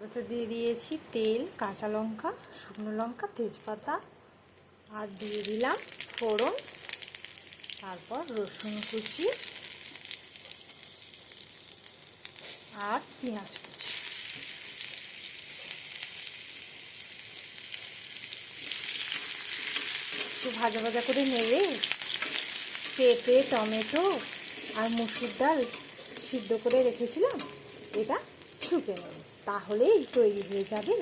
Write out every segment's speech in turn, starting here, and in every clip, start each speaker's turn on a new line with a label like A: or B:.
A: ওতে দিয়ে দিয়েছি তেল, কাঁচা লঙ্কা, শুকনো লঙ্কা, তেজপাতা আর দিয়ে দিলাম ফোড়ন, তারপর রসুন কুচি আর পেঁয়াজ কুচি। একটু ভাজা ভাজা করে নেড়ে পেঁপে, টমেটো আর মুসুর ডাল সিদ্ধ করে রেখেছিলাম এটা ছুঁকে নেব, তাহলেই তৈরি হয়ে যাবে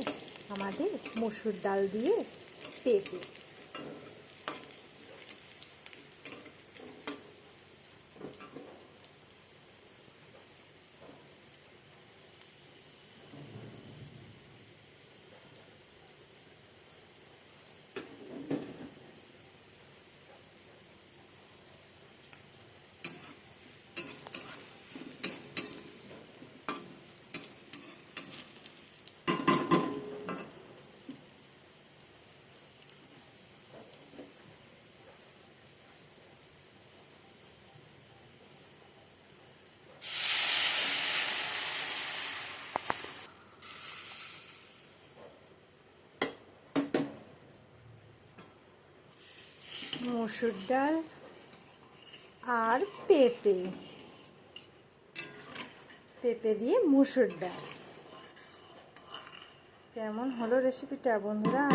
A: আমাদের মসুর ডাল দিয়ে পেঁপে। মসুর ডাল আর পেঁপে দিয়ে মসুর ডাল। কেমন হলো রেসিপিটা বন্ধুরা?